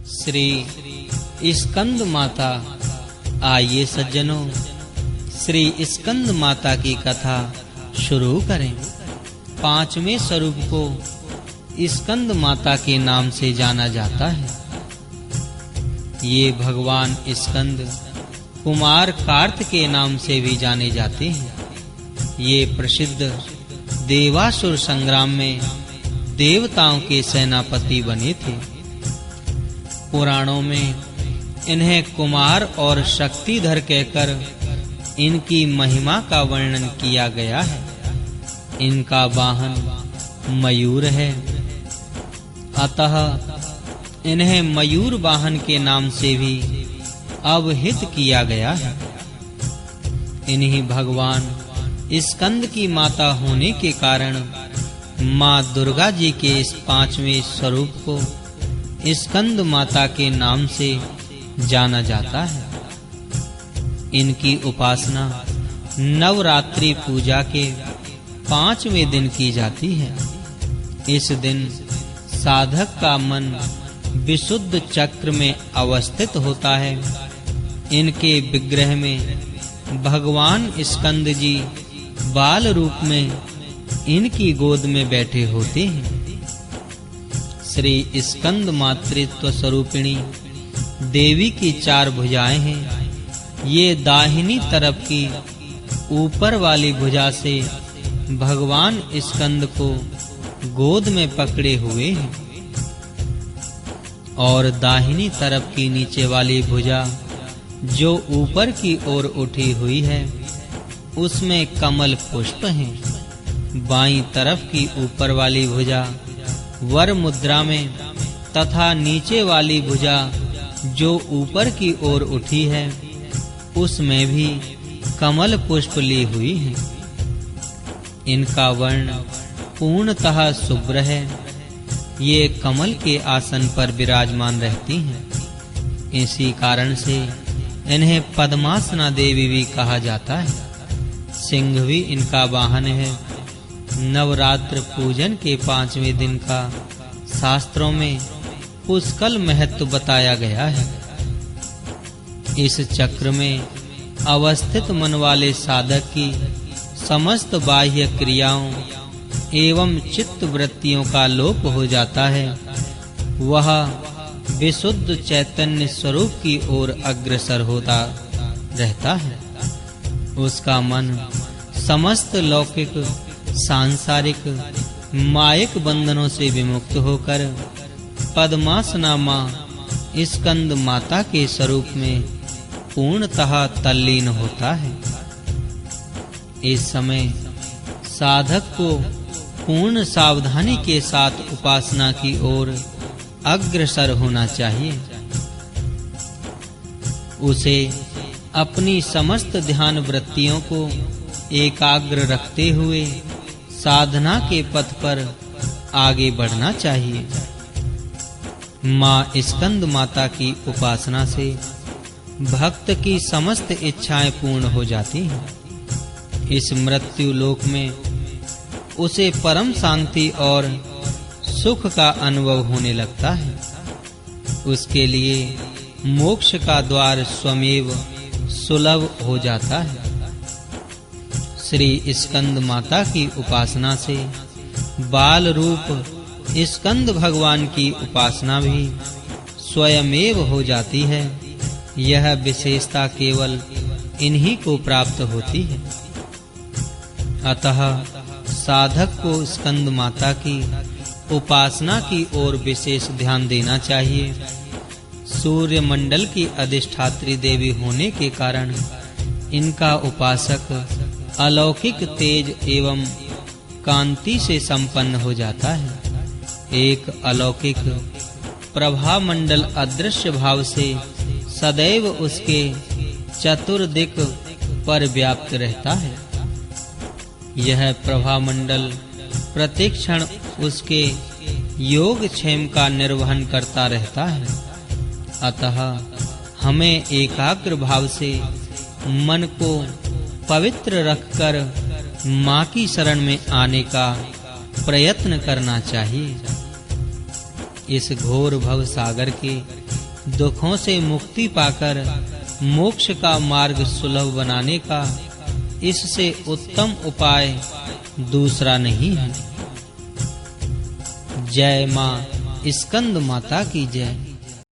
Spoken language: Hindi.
श्री स्कंद माता। आइए सज्जनों, श्री स्कंद माता की कथा शुरू करें। पांचवें स्वरूप को स्कंद माता के नाम से जाना जाता है। ये भगवान स्कंद कुमार कार्त के नाम से भी जाने जाते हैं। ये प्रसिद्ध देवासुर संग्राम में देवताओं के सेनापति बने थे। पुराणों में इन्हें कुमार और शक्तिधर कहकर इनकी महिमा का वर्णन किया गया है। इनका वाहन मयूर है, अतः इन्हें मयूर वाहन के नाम से भी अवहित किया गया है। इन्हीं भगवान स्कंद की माता होने के कारण माँ दुर्गा जी के इस पांचवें स्वरूप को स्कंद माता के नाम से जाना जाता है। इनकी उपासना नवरात्रि पूजा के 5वें दिन की जाती है। इस दिन साधक का मन विशुद्ध चक्र में अवस्थित होता है। इनके विग्रह में भगवान स्कंद जी बाल रूप में इनकी गोद में बैठे होते हैं। श्री स्कंद मातृत्व स्वरूपिणी देवी की 4 भुजाएं हैं। ये दाहिनी तरफ की ऊपर वाली भुजा से भगवान स्कंद को गोद में पकड़े हुए हैं और दाहिनी तरफ की नीचे वाली भुजा जो ऊपर की ओर उठी हुई है उसमें कमल पुष्प हैं। बाईं तरफ की ऊपर वाली भुजा वर मुद्रा में तथा नीचे वाली भुजा जो ऊपर की ओर उठी है उसमें भी कमल पुष्प ली हुई है। इनका वर्ण पूर्णतः शुभ्र है। ये कमल के आसन पर विराजमान रहती हैं। इसी कारण से इन्हें पद्मासना देवी भी कहा जाता है। सिंह भी इनका वाहन है। नवरात्र पूजन के 5वें दिन का शास्त्रों में पुष्कल महत्व बताया गया है। इस चक्र में अवस्थित मन वाले साधक की समस्त बाह्य क्रियाओं एवं चित्त वृत्तियों का लोप हो जाता है। वह विशुद्ध चैतन्य स्वरूप की ओर अग्रसर होता रहता है। उसका मन समस्त लौकिक, सांसारिक, मायिक बंधनों से विमुक्त होकर पद्मासना माँ स्कंद माता के स्वरूप में पूर्णतः तल्लीन होता है। इस समय साधक को पूर्ण सावधानी के साथ उपासना की ओर अग्रसर होना चाहिए। उसे अपनी समस्त ध्यान वृत्तियों को एकाग्र रखते हुए साधना के पथ पर आगे बढ़ना चाहिए। माँ स्कंद माता की उपासना से भक्त की समस्त इच्छाएं पूर्ण हो जाती हैं। इस मृत्यु लोक में उसे परम शांति और सुख का अनुभव होने लगता है। उसके लिए मोक्ष का द्वार स्वयं सुलभ हो जाता है। श्री स्कंद माता की उपासना से बाल रूप स्कंद भगवान की उपासना भी स्वयमेव हो जाती है। यह विशेषता केवल इन्हीं को प्राप्त होती है। अतः साधक को स्कंद माता की उपासना की ओर विशेष ध्यान देना चाहिए। सूर्य मंडल की अधिष्ठात्री देवी होने के कारण इनका उपासक अलौकिक तेज एवं कांति से संपन्न हो जाता है। एक अलौकिक प्रभा मंडल अदृश्य भाव से सदैव उसके चतुर्दिक पर व्याप्त रहता है। यह प्रभा मंडल प्रतिक्षण उसके योग क्षेम का निर्वहन करता रहता है। अतः हमें एकाग्र भाव से मन को पवित्र रखकर माँ की शरण में आने का प्रयत्न करना चाहिए। इस घोर भव सागर के दुखों से मुक्ति पाकर मोक्ष का मार्ग सुलभ बनाने का इससे उत्तम उपाय दूसरा नहीं है। जय मां स्कंद माता की जय।